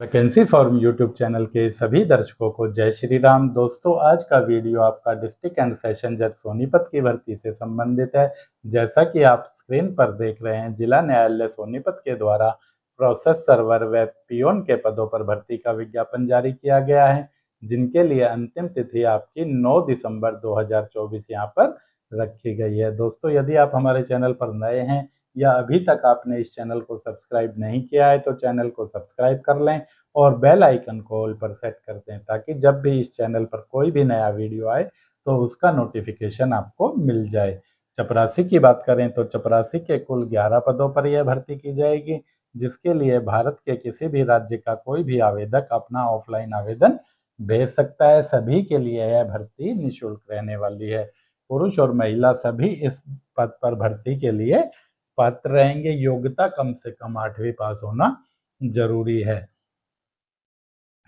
Vacancy form YouTube channel के सभी दर्शकों को जय श्री राम। दोस्तों, आज का वीडियो आपका डिस्ट्रिक्ट एंड सेशन जज सोनीपत की भर्ती से संबंधित है। जैसा कि आप स्क्रीन पर देख रहे हैं, जिला न्यायालय सोनीपत के द्वारा प्रोसेस सर्वर व पियोन के पदों पर भर्ती का विज्ञापन जारी किया गया है, जिनके लिए अंतिम तिथि आपकी 9 दिसंबर 2024 यहाँ पर रखी गई है। दोस्तों, यदि आप हमारे चैनल पर नए हैं या अभी तक आपने इस चैनल को सब्सक्राइब नहीं किया है तो चैनल को सब्सक्राइब कर लें और बेल आइकन को ऑल पर सेट कर दें, ताकि जब भी इस चैनल पर कोई भी नया वीडियो आए तो उसका नोटिफिकेशन आपको मिल जाए। चपरासी की बात करें तो चपरासी के कुल 11 पदों पर यह भर्ती की जाएगी, जिसके लिए भारत के किसी भी राज्य का कोई भी आवेदक अपना ऑफलाइन आवेदन भेज सकता है। सभी के लिए यह भर्ती निःशुल्क रहने वाली है। पुरुष और महिला सभी इस पद पर भर्ती के लिए पात्र रहेंगे। योग्यता कम से कम 8वीं पास होना जरूरी है।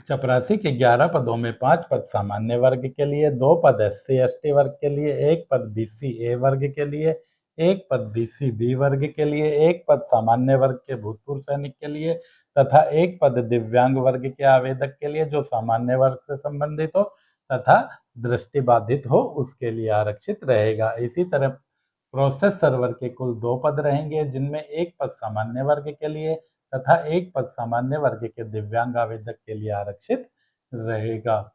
चपरासी के 11 पदों में 5 पद सामान्य वर्ग के लिए, 2 पद SC/ST वर्ग के लिए, 1 पद BC/A वर्ग के लिए, 1 पद BC/B वर्ग के लिए, 1 पद सामान्य वर्ग के भूतपूर्व सैनिक के लिए तथा 1 पद दिव्यांग वर्ग के आवेदक के लिए जो सामान्य वर्ग से संबंधित हो तथा दृष्टिबाधित हो उसके लिए आरक्षित रहेगा। इसी तरह प्रोसेस सर्वर के कुल 2 पद रहेंगे, जिनमें 1 पद सामान्य वर्ग के लिए तथा 1 पद सामान्य वर्ग के दिव्यांग आवेदक के लिए आरक्षित रहेगा।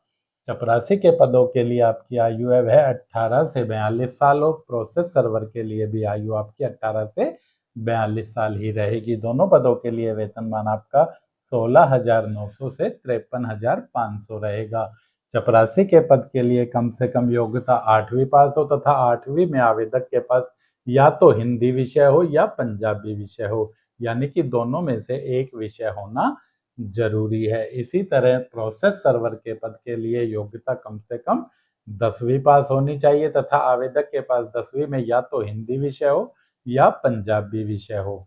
चपरासी के पदों के लिए आपकी आयु है 18 से 42 साल हो। प्रोसेस सर्वर के लिए भी आयु आपकी 18 से 42 साल ही रहेगी। दोनों पदों के लिए वेतनमान आपका 16,900 से 53,500 रहेगा। चपरासी के पद के लिए कम से कम योग्यता 8वीं पास हो तथा 8वीं में आवेदक के पास या तो हिंदी विषय हो या पंजाबी विषय हो, यानी कि दोनों में से एक विषय होना जरूरी है। इसी तरह प्रोसेस सर्वर के पद के लिए योग्यता कम से कम 10वीं पास होनी चाहिए तथा आवेदक के पास 10वीं में या तो हिंदी विषय हो या पंजाबी विषय हो।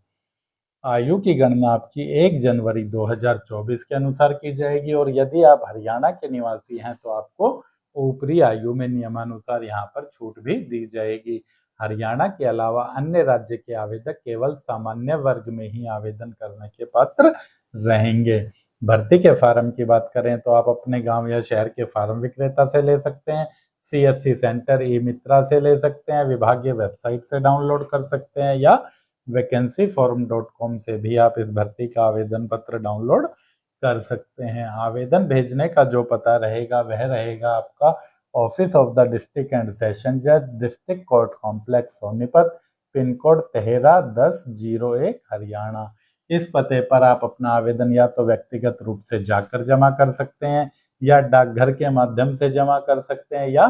आयु की गणना आपकी 1 जनवरी 2024 के अनुसार की जाएगी और यदि आप हरियाणा के निवासी हैं तो आपको ऊपरी आयु में नियमानुसार यहाँ पर छूट भी दी जाएगी। हरियाणा के अलावा अन्य राज्य के आवेदक केवल सामान्य वर्ग में ही आवेदन करने के पात्र रहेंगे। भर्ती के फार्म की बात करें तो आप अपने गांव या शहर के फार्म विक्रेता से ले सकते हैं, CSC सेंटर, ई-मित्रा से ले सकते हैं, विभागीय वेबसाइट से डाउनलोड कर सकते हैं या vacancyform.com से भी आप इस भर्ती का आवेदन पत्र डाउनलोड कर सकते हैं। आवेदन भेजने का जो पता रहेगा वह रहेगा आपका office of the district and session जज, district court complex Sonipat, pin code 131001 Haryana. इस पते पर आप अपना आवेदन या तो व्यक्तिगत रूप से जाकर जमा कर सकते हैं या डाकघर के माध्यम से जमा कर सकते हैं या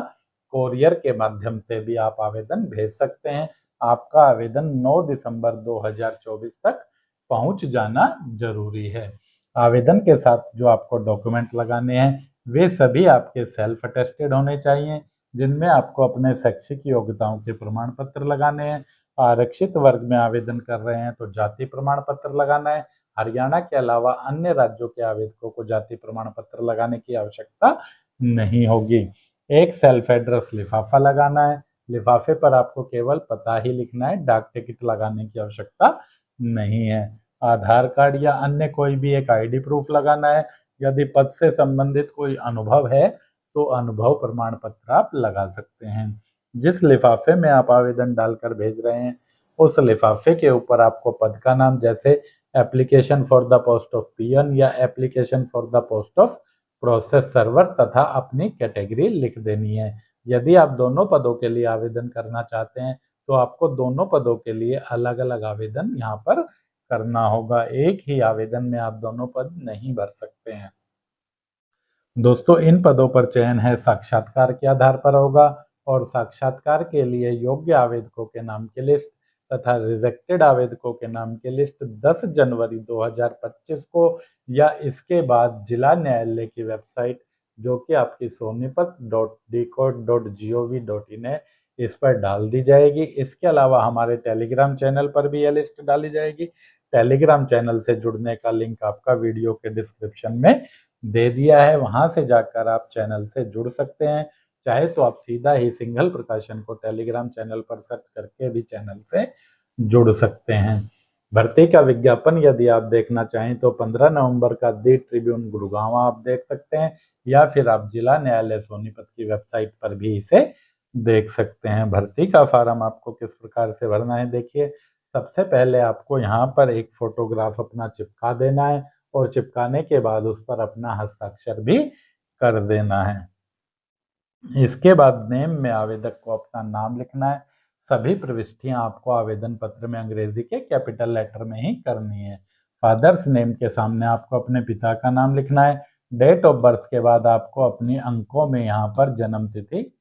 कोरियर के माध्यम से भी आप आवेदन भेज सकते हैं। आपका आवेदन 9 दिसंबर 2024 तक पहुंच जाना जरूरी है। आवेदन के साथ जो आपको डॉक्यूमेंट लगाने हैं वे सभी आपके सेल्फ अटेस्टेड होने चाहिए, जिनमें आपको अपने शैक्षिक योग्यताओं के प्रमाण पत्र लगाने हैं। आरक्षित वर्ग में आवेदन कर रहे हैं तो जाति प्रमाण पत्र लगाना है। हरियाणा के अलावा अन्य राज्यों के आवेदकों को जाति प्रमाण पत्र लगाने की आवश्यकता नहीं होगी। एक सेल्फ एड्रेस लिफाफा लगाना है। लिफाफे पर आपको केवल पता ही लिखना है, डाक टिकट लगाने की आवश्यकता नहीं है। आधार कार्ड या अन्य कोई भी एक ID प्रूफ लगाना है। यदि पद से संबंधित कोई अनुभव है तो अनुभव प्रमाण पत्र आप लगा सकते हैं। जिस लिफाफे में आप आवेदन डालकर भेज रहे हैं उस लिफाफे के ऊपर आपको पद का नाम, जैसे application for the post of peon या application for the post of process server तथा अपनी कैटेगरी लिख देनी है। यदि आप दोनों पदों के लिए आवेदन करना चाहते हैं तो आपको दोनों पदों के लिए अलग अलग आवेदन यहाँ पर करना होगा। एक ही आवेदन में आप दोनों पद नहीं भर सकते हैं। दोस्तों, इन पदों पर चयन है साक्षात्कार के आधार पर होगा और साक्षात्कार के लिए योग्य आवेदकों के नाम की लिस्ट तथा रिजेक्टेड आवेदकों के नाम की लिस्ट 10 जनवरी 2025 को या इसके बाद जिला न्यायालय की वेबसाइट, जो कि आपकी sonipat.dcourt.gov.in है, इस पर डाल दी जाएगी। इसके अलावा हमारे टेलीग्राम चैनल पर भी यह लिस्ट डाली जाएगी। टेलीग्राम चैनल से जुड़ने का लिंक आपका वीडियो के डिस्क्रिप्शन में दे दिया है, वहां से जाकर आप चैनल से जुड़ सकते हैं। चाहे तो आप सीधा ही सिंघल प्रकाशन को टेलीग्राम चैनल पर सर्च करके भी चैनल से जुड़ सकते हैं। भर्ती का विज्ञापन यदि आप देखना चाहें तो 15 नवंबर का दी ट्रिब्यून गुड़गांव आप देख सकते हैं, या फिर आप जिला न्यायालय सोनीपत की वेबसाइट पर भी इसे देख सकते हैं। भर्ती का फार्म आपको किस प्रकार से भरना है, देखिए सबसे पहले आपको यहाँ पर एक फोटोग्राफ अपना चिपका देना है और चिपकाने के बाद उस पर अपना हस्ताक्षर भी कर देना है। इसके बाद नेम में आवेदक को अपना नाम लिखना है। सभी प्रविष्टियां आपको आवेदन पत्र में अंग्रेजी के कैपिटल लेटर में ही करनी है। फादर्स नेम के सामने आपको अपने पिता का नाम लिखना है। डेट ऑफ बर्थ के बाद आपको अपनी अंकों में यहाँ पर जन्म तिथि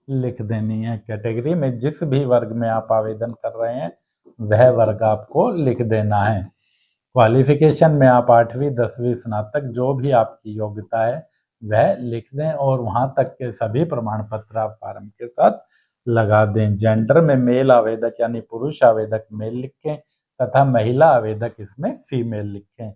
लिख देनी है। कैटेगरी में जिस भी वर्ग में आप आवेदन कर रहे हैं वह वर्ग आपको लिख देना है। क्वालिफिकेशन में आप 8वीं 10वीं स्नातक जो भी आपकी योग्यता है वह लिख दें और वहां तक के सभी प्रमाण पत्र आप फार्म के साथ लगा दें। जेंडर में मेल आवेदक यानी पुरुष आवेदक मेल लिखें तथा महिला आवेदक इसमें फीमेल लिखें।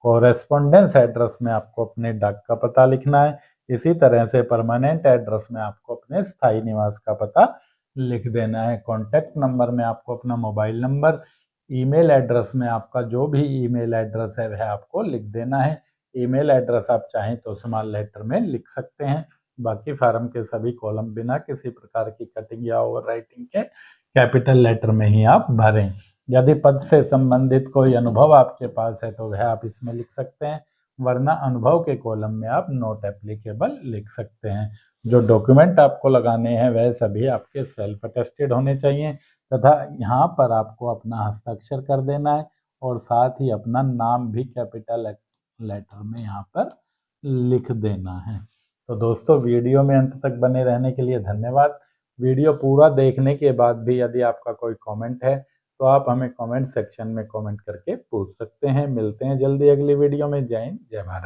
कोरेस्पोंडेंस एड्रेस में आपको अपने डाक का पता लिखना है। इसी तरह से परमानेंट एड्रेस में आपको अपने स्थायी निवास का पता लिख देना है। कॉन्टैक्ट नंबर में आपको अपना मोबाइल नंबर, ईमेल एड्रेस में आपका जो भी ईमेल एड्रेस है वह आपको लिख देना है। ईमेल एड्रेस आप चाहें तो स्मॉल लेटर में लिख सकते हैं। बाकी फार्म के सभी कॉलम बिना किसी प्रकार की कटिंग या ओवर राइटिंग के कैपिटल लेटर में ही आप भरें। यदि पद से संबंधित कोई अनुभव आपके पास है तो वह आप इसमें लिख सकते हैं, वरना अनुभव के कॉलम में आप नॉट एप्लीकेबल लिख सकते हैं। जो डॉक्यूमेंट आपको लगाने हैं वह सभी आपके सेल्फ अटेस्टेड होने चाहिए तथा यहाँ पर आपको अपना हस्ताक्षर कर देना है और साथ ही अपना नाम भी कैपिटल लेटर में यहाँ पर लिख देना है। तो दोस्तों वीडियो में अंत तक बने रहने के लिए धन्यवाद। वीडियो पूरा देखने के बाद भी यदि आपका कोई कमेंट है तो आप हमें कमेंट सेक्शन में कमेंट करके पूछ सकते हैं। मिलते हैं जल्दी अगली वीडियो में। जय हिंद, जय भारत।